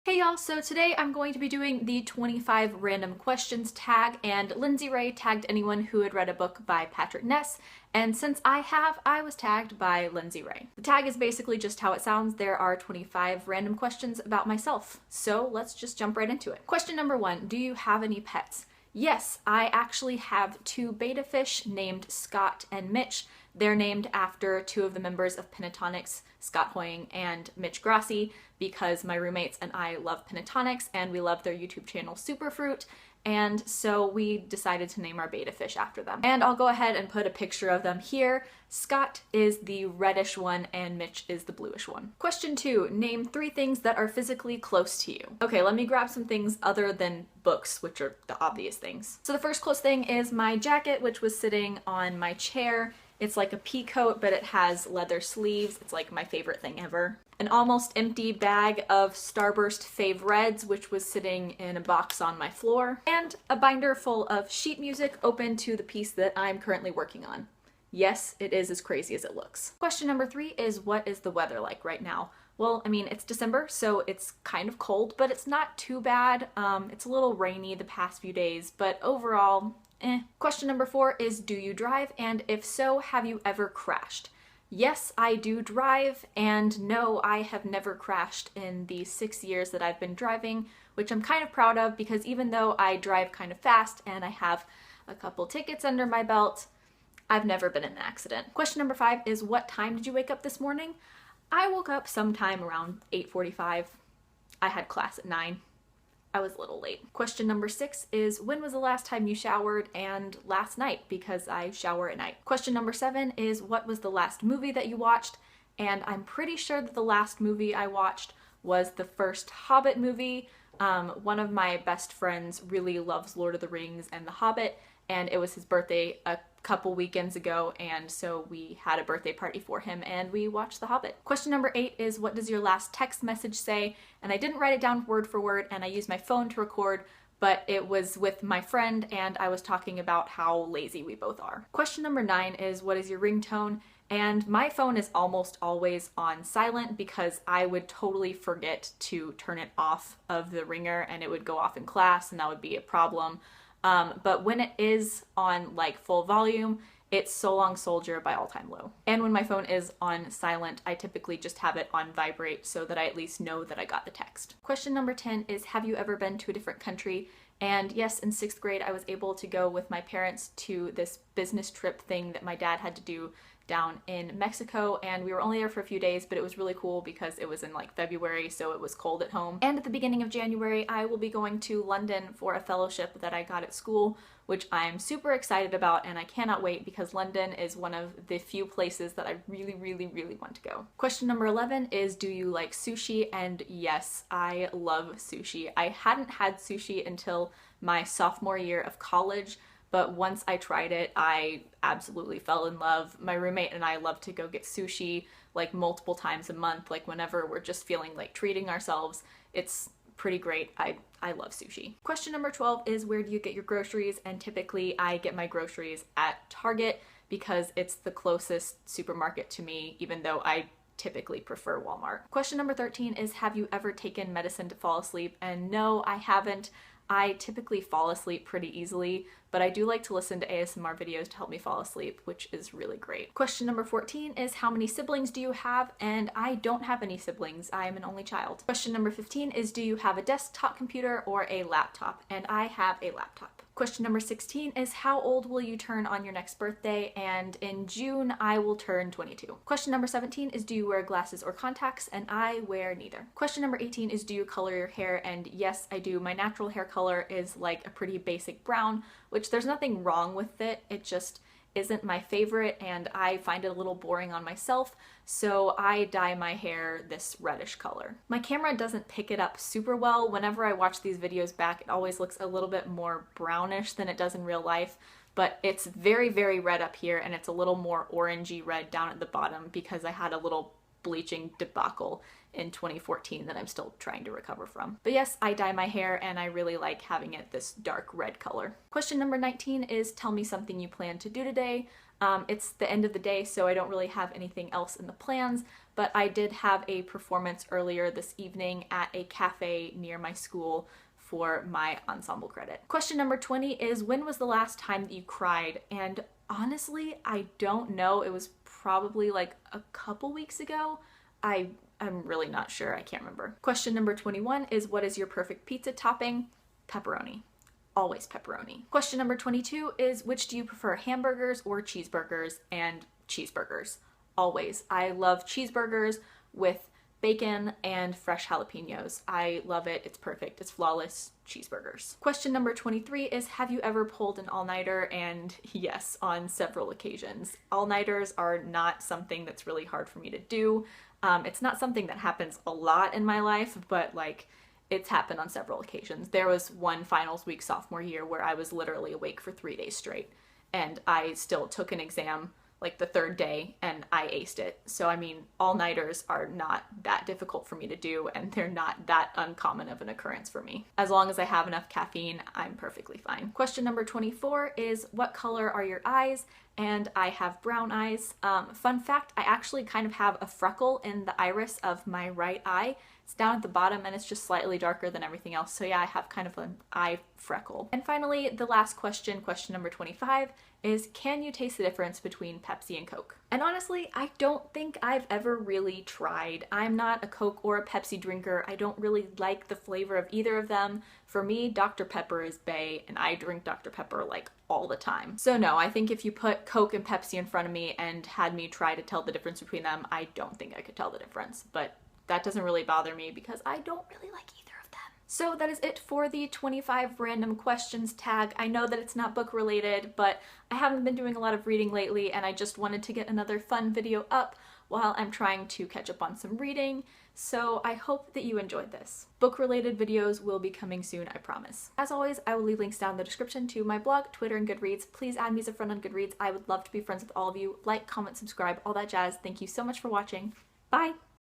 Hey y'all, so today I'm going to be doing the 25 random questions tag, and Lindsay Ray tagged anyone who had read a book by Patrick Ness, and since I have, I was tagged by Lindsay Ray. The tag is basically just how it sounds. There are 25 random questions about myself, so let's just jump right into it. Question number 1, do you have any pets? Yes, I actually have two betta fish named Scott and Mitch. They're named after two of the members of Pentatonics, Scott Hoying and Mitch Grassi, because my roommates and I love Pentatonics and we love their YouTube channel Superfruit, and so we decided to name our betta fish after them. And I'll go ahead and put a picture of them here. Scott is the reddish one and Mitch is the bluish one. Question 2, name 3 things that are physically close to you. Okay, let me grab some things other than books, which are the obvious things. So the first close thing is my jacket, which was sitting on my chair. It's like a pea coat, but it has leather sleeves. It's like my favorite thing ever. An almost empty bag of Starburst Fave Reds, which was sitting in a box on my floor. And a binder full of sheet music open to the piece that I'm currently working on. Yes, it is as crazy as it looks. Question number 3 is, what is the weather like right now? Well, I mean, it's December, so it's kind of cold, but it's not too bad. It's a little rainy the past few days, but overall, Question number 4 is, do you drive? And if so, have you ever crashed? Yes, I do drive, and no, I have never crashed in the 6 years that I've been driving, which I'm kind of proud of because even though I drive kind of fast and I have a couple tickets under my belt, I've never been in an accident. Question number 5 is, what time did you wake up this morning? I woke up sometime around 8:45. I had class at 9. I was a little late. Question number 6 is, when was the last time you showered? And last night, because I shower at night. Question number 7 is, what was the last movie that you watched? And I'm pretty sure that the last movie I watched was the first Hobbit movie. One of my best friends really loves Lord of the Rings and The Hobbit, and it was his birthday a couple weekends ago, and so we had a birthday party for him and we watched The Hobbit. Question number 8 is, what does your last text message say? And I didn't write it down word for word, and I used my phone to record, but it was with my friend and I was talking about how lazy we both are. Question number 9 is, what is your ringtone? And my phone is almost always on silent because I would totally forget to turn it off of the ringer and it would go off in class and that would be a problem. But when it is on like full volume, it's So Long Soldier by All Time Low. And when my phone is on silent, I typically just have it on vibrate so that I at least know that I got the text. Question number 10 is, have you ever been to a different country? And yes, in 6th grade, I was able to go with my parents to this business trip thing that my dad had to do down in Mexico, and we were only there for a few days, but it was really cool because it was in like February, so it was cold at home. And at the beginning of January, I will be going to London for a fellowship that I got at school, which I'm super excited about, and I cannot wait because London is one of the few places that I really, really, really want to go. Question number 11 is, do you like sushi? And yes, I love sushi. I hadn't had sushi until my sophomore year of college, but once I tried it, I absolutely fell in love. My roommate and I love to go get sushi like multiple times a month, like whenever we're just feeling like treating ourselves. It's pretty great. I love sushi. Question number 12 is, where do you get your groceries? And typically I get my groceries at Target because it's the closest supermarket to me, even though I typically prefer Walmart. Question number 13 is, have you ever taken medicine to fall asleep? And no, I haven't. I typically fall asleep pretty easily, but I do like to listen to ASMR videos to help me fall asleep, which is really great. Question number 14 is, how many siblings do you have? And I don't have any siblings. I am an only child. Question number 15 is, do you have a desktop computer or a laptop? And I have a laptop. Question number 16 is, how old will you turn on your next birthday? And in June, I will turn 22. Question number 17 is, do you wear glasses or contacts? And I wear neither. Question number 18 is, do you color your hair? And yes, I do. My natural hair color is like a pretty basic brown, which there's nothing wrong with it. It just isn't my favorite and I find it a little boring on myself, so I dye my hair this reddish color. My camera doesn't pick it up super well. Whenever I watch these videos back, it always looks a little bit more brownish than it does in real life, but it's very, very red up here and it's a little more orangey red down at the bottom because I had a little bleaching debacle in 2014 that I'm still trying to recover from. But yes, I dye my hair and I really like having it this dark red color. Question number 19 is, tell me something you plan to do today. It's the end of the day, so I don't really have anything else in the plans, but I did have a performance earlier this evening at a cafe near my school for my ensemble credit. Question number 20 is, when was the last time that you cried? And honestly, I don't know. It was probably like a couple weeks ago. I'm really not sure. I can't remember. Question number 21 is, what is your perfect pizza topping? Pepperoni. Always pepperoni. Question number 22 is, which do you prefer, hamburgers or cheeseburgers? And cheeseburgers. Always. I love cheeseburgers with bacon and fresh jalapenos. I love it. It's perfect. It's flawless. Cheeseburgers. Question number 23 is, have you ever pulled an all-nighter? And yes, on several occasions. All-nighters are not something that's really hard for me to do. It's not something that happens a lot in my life, but like, it's happened on several occasions. There was one finals week sophomore year where I was literally awake for 3 days straight, and I still took an exam like the third day and I aced it. So I mean, all-nighters are not that difficult for me to do, and they're not that uncommon of an occurrence for me. As long as I have enough caffeine, I'm perfectly fine. Question number 24 is, what color are your eyes? And I have brown eyes. Fun fact, I actually kind of have a freckle in the iris of my right eye. It's down at the bottom and it's just slightly darker than everything else. So yeah, I have kind of an eye freckle. And finally, the last question, question number 25, is, can you taste the difference between Pepsi and Coke? And honestly, I don't think I've ever really tried. I'm not a Coke or a Pepsi drinker. I don't really like the flavor of either of them. For me, Dr. Pepper is bae, and I drink Dr. Pepper like all the time. So no, I think if you put Coke and Pepsi in front of me and had me try to tell the difference between them, I don't think I could tell the difference. But that doesn't really bother me because I don't really like either of them. So that is it for the 25 random questions tag. I know that it's not book related, but I haven't been doing a lot of reading lately, and I just wanted to get another fun video up while I'm trying to catch up on some reading. So I hope that you enjoyed this. Book-related videos will be coming soon, I promise. As always, I will leave links down in the description to my blog, Twitter, and Goodreads. Please add me as a friend on Goodreads. I would love to be friends with all of you. Like, comment, subscribe, all that jazz. Thank you so much for watching. Bye!